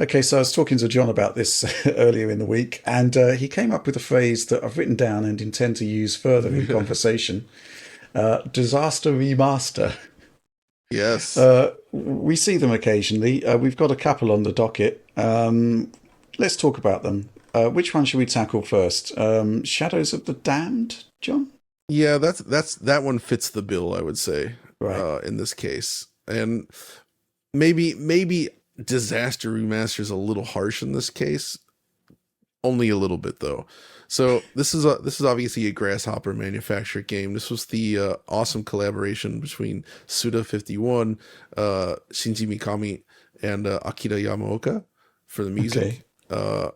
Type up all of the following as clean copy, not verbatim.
Okay, so I was talking to John about this earlier in the week, and he came up with a phrase that I've written down and intend to use further in conversation. Disaster remaster. Yes. We see them occasionally. We've got a couple on the docket. Let's talk about them. Which one should we tackle first? Shadows of the Damned, John? Yeah, that one fits the bill, I would say, Right. in this case. And maybe disaster remaster is a little harsh in this case. Only a little bit though. So this is obviously a Grasshopper manufactured game. This was the awesome collaboration between Suda51, Shinji Mikami, and Akira Yamaoka for the Okay. music,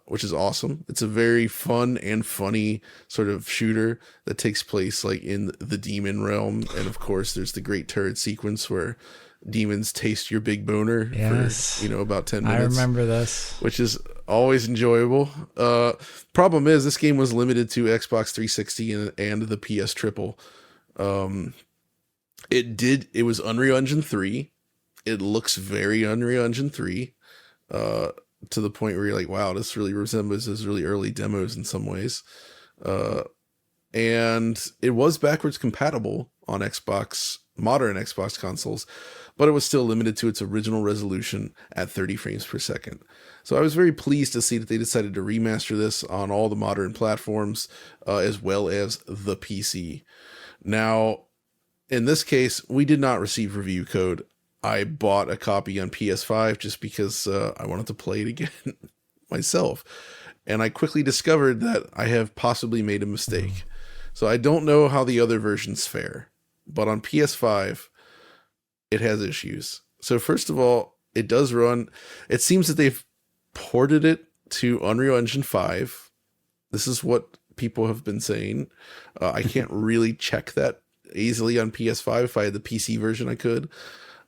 which is awesome. It's a very fun and funny sort of shooter that takes place like in the demon realm, and of course, there's the great turret sequence where demons taste your big boner Yes. for about 10 I minutes, remember this. which is always enjoyable. Problem is this game was limited to Xbox 360 and the PS Triple. It was Unreal Engine 3. It looks very Unreal Engine 3, to the point where you're like, wow, this really resembles those really early demos in some ways. And it was backwards compatible on modern Xbox consoles, but it was still limited to its original resolution at 30 frames per second. So I was very pleased to see that they decided to remaster this on all the modern platforms, as well as the PC. Now, in this case, we did not receive review code. I bought a copy on PS5 just because I wanted to play it again myself. And I quickly discovered that I have possibly made a mistake. So I don't know how the other versions fare, but on PS5, it has issues. So first of all, it does run. It seems that they've ported it to Unreal Engine 5. This is what people have been saying. I can't really check that easily on PS5. If I had the PC version, I could.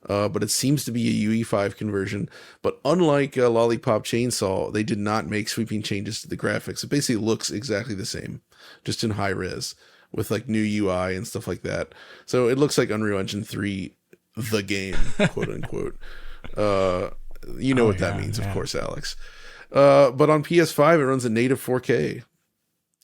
But it seems to be a UE5 conversion. But unlike Lollipop Chainsaw, they did not make sweeping changes to the graphics. It basically looks exactly the same, just in high res with like new UI and stuff like that. So it looks like Unreal Engine 3, the game, quote unquote. You know Oh, what that yeah, means, of yeah. course, Alex. But on PS5, it runs a native 4K.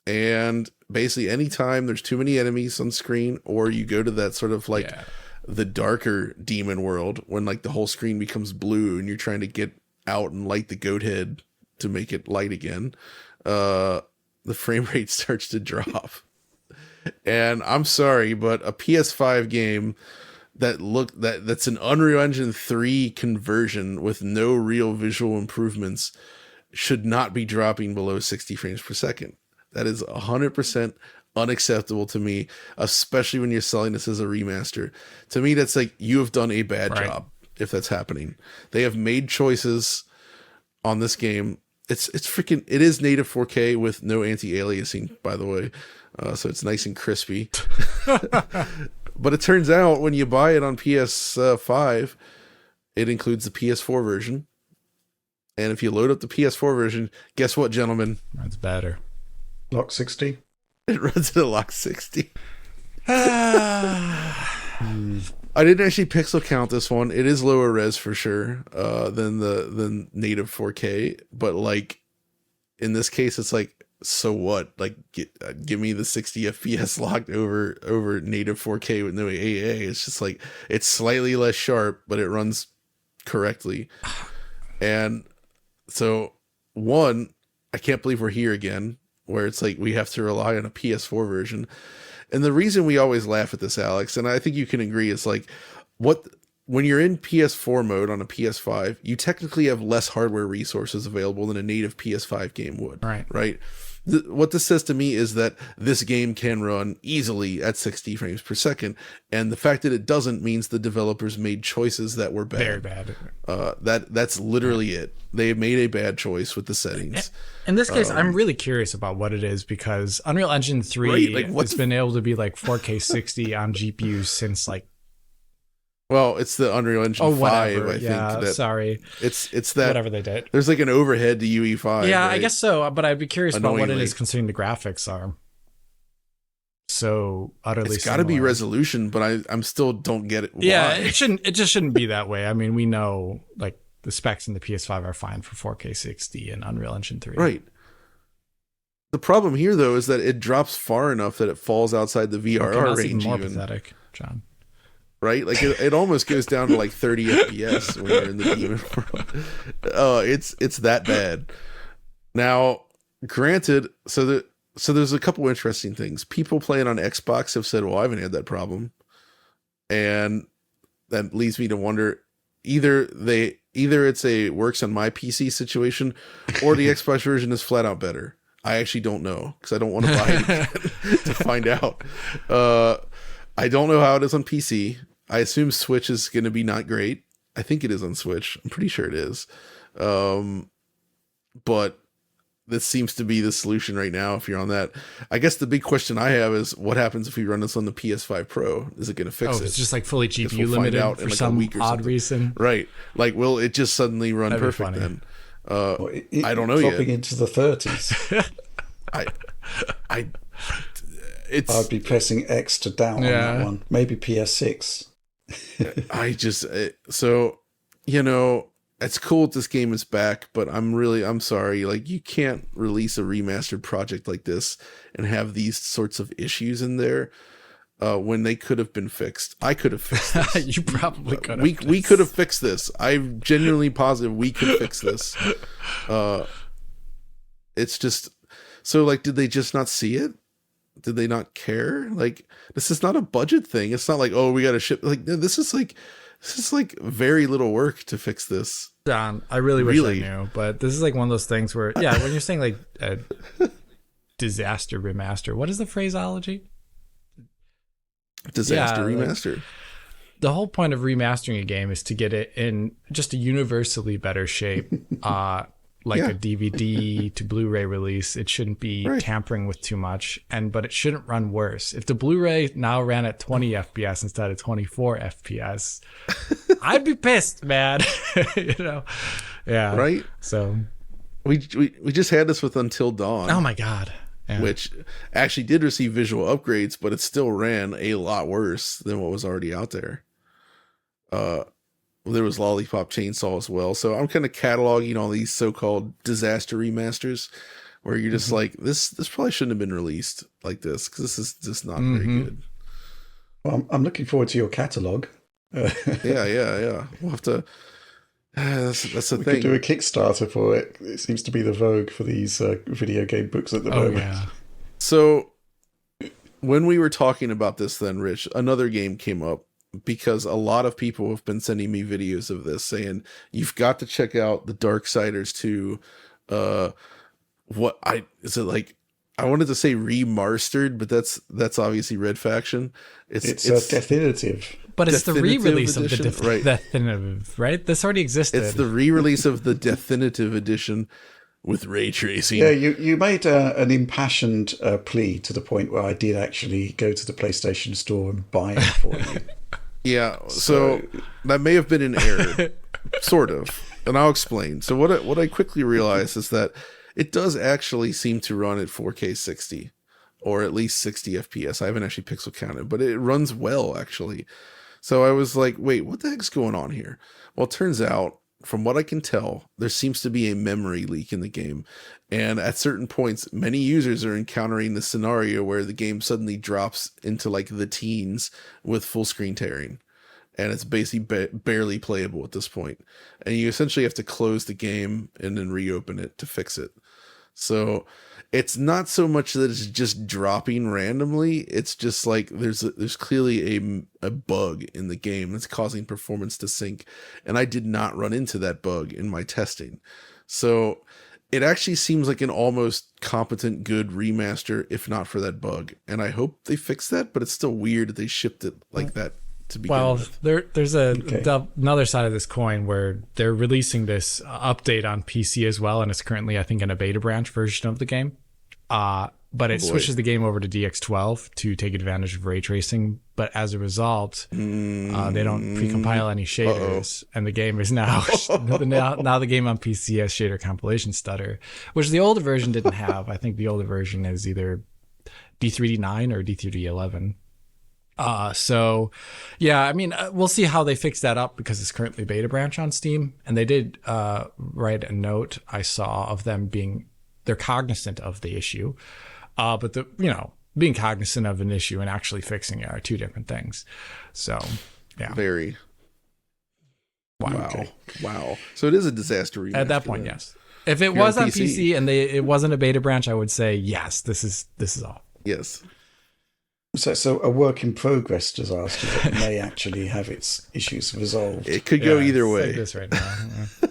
And basically, anytime there's too many enemies on screen, or you go to that sort of like Yeah. the darker demon world when like the whole screen becomes blue and you're trying to get out and light the goat head to make it light again, the frame rate starts to drop. And I'm sorry, but a PS5 game that's an Unreal Engine 3 conversion with no real visual improvements should not be dropping below 60 frames per second. That is 100% unacceptable to me, especially when you're selling this as a remaster. To me, that's like you have done a bad Right. job if that's happening. They have made choices on this game. It is native 4K with no anti-aliasing, by the way. So it's nice and crispy. But it turns out when you buy it on PS5, it includes the PS4 version. And if you load up the PS4 version, guess what, gentlemen? That's better. Lock 60. It runs at a lock 60. Yeah. I didn't actually pixel count this one. It is lower res for sure than native 4K, but like in this case, it's like, so what? Like, give me the 60 FPS locked over native 4K with no AA. It's just like it's slightly less sharp, but it runs correctly. And so, one, I can't believe we're here again, where it's like we have to rely on a PS4 version. And the reason we always laugh at this, Alex, and I think you can agree, is like when you're in PS4 mode on a PS5, you technically have less hardware resources available than a native PS5 game would. Right. Right. What this says to me is that this game can run easily at 60 frames per second. And the fact that it doesn't means the developers made choices that were bad. Very bad. That's literally it. They made a bad choice with the settings. In this case, I'm really curious about what it is because Unreal Engine 3 Right, like, has been able to be like 4K 60 on GPUs since like, Well, it's the Unreal Engine 5, whatever. I think. Yeah, That sorry. it's that Whatever they did. there's like an overhead to UE5. Yeah, I right? guess so. But I'd be curious about what it Annoyingly. is considering the graphics are so utterly It's got to be similar. resolution, but I'm still don't get it. Yeah, Why? it just shouldn't be that way. I mean, we know like the specs in the PS5 are fine for 4K 60 and Unreal Engine 3. Right. The problem here, though, is that it drops far enough that it falls outside the VRR Okay, that's range. even more Even pathetic, John. right, like it almost goes down to like 30 FPS when you're in the demon world. Oh, it's that bad. Now, granted, so there's a couple interesting things. People playing on Xbox have said, "Well, I haven't had that problem," and that leads me to wonder either it's a works on my PC situation, or the Xbox version is flat out better. I actually don't know because I don't want to buy it again to find out. I don't know how it is on PC. I assume Switch is going to be not great. I think it is on Switch. I'm pretty sure it is. But this seems to be the solution right now if you're on that. I guess the big question I have is what happens if we run this on the PS5 Pro? Is it going to fix it? It's just like fully GPU we'll limited out for in like some a week or odd something. reason. Right. Like, will it just suddenly run That'd be perfect funny. then? I don't know dropping yet. into the 30s. I'd be pressing X to down on that one. Maybe PS6. So, you know, it's cool that this game is back, but I'm sorry. Like, you can't release a remastered project like this and have these sorts of issues in there when they could have been fixed. I could have fixed this. You probably could have. We could have fixed this. I'm genuinely positive we could fix this. It's just so like, did they just not see it? Did they not care? Like, this is not a budget thing. It's not like, oh, we got to ship. Like, this is like very little work to fix this. John, I really wish I knew, but this is like one of those things where, yeah, when you're saying like a disaster remaster, what is the phraseology? Disaster remaster. The whole point of remastering a game is to get it in just a universally better shape. Like a DVD to Blu-ray release, it shouldn't be tampering with too much, but it shouldn't run worse. If the Blu-ray now ran at 20 FPS instead of 24 FPS, I'd be pissed, man. You know, yeah, right. So we just had this with Until Dawn. Oh my god, which actually did receive visual upgrades, but it still ran a lot worse than what was already out there. There was Lollipop Chainsaw as well. So I'm kind of cataloging all these so-called disaster remasters where you're just like, this probably shouldn't have been released like this because this is just not very good. Well, I'm looking forward to your catalog. Yeah. We'll have to. That's the thing. We could do a Kickstarter for it. It seems to be the vogue for these video game books at the moment. Yeah. So when we were talking about this then, Rich, another game came up. Because a lot of people have been sending me videos of this saying you've got to check out the Darksiders 2. I wanted to say remastered, but that's obviously Red Faction. It's definitive. But it's the re-release edition, of the definitive, right? This already existed. It's the re-release of the definitive edition with ray tracing. Yeah, you made an impassioned plea to the point where I did actually go to the PlayStation Store and buy it for you. Yeah, so that may have been an error, sort of, and I'll explain. So what I quickly realized is that it does actually seem to run at 4K 60, or at least 60 FPS. I haven't actually pixel counted, but it runs well, actually. So I was like, wait, what the heck's going on here? Well, it turns out, from what I can tell, there seems to be a memory leak in the game. And at certain points, many users are encountering the scenario where the game suddenly drops into like the teens with full screen tearing. And it's basically barely playable at this point. And you essentially have to close the game and then reopen it to fix it. So it's not so much that it's just dropping randomly. It's just like there's clearly a bug in the game that's causing performance to sink. And I did not run into that bug in my testing. So it actually seems like an almost competent, good remaster, if not for that bug. And I hope they fix that, but it's still weird that they shipped it like that to begin with. There's another side of this coin where they're releasing this update on PC as well, and it's currently, I think, in a beta branch version of the game. But it switches the game over to DX12 to take advantage of ray tracing. But as a result, they don't precompile any shaders, and the game is now the game on PC has shader compilation stutter, which the older version didn't have. I think the older version is either D3D9 or D3D11. So, yeah, I mean, we'll see how they fix that up because it's currently beta branch on Steam. And they did write a note I saw of them they're cognizant of the issue. But being cognizant of an issue and actually fixing it are two different things. So, yeah. Very. Wow. Okay. Wow. So it is a disaster remaster. At that point, then. yes. If it was on PC and it wasn't a beta branch, I would say, yes, this is all. Yes. So a work in progress disaster that may actually have its issues resolved. It could go either it's way. like this right now.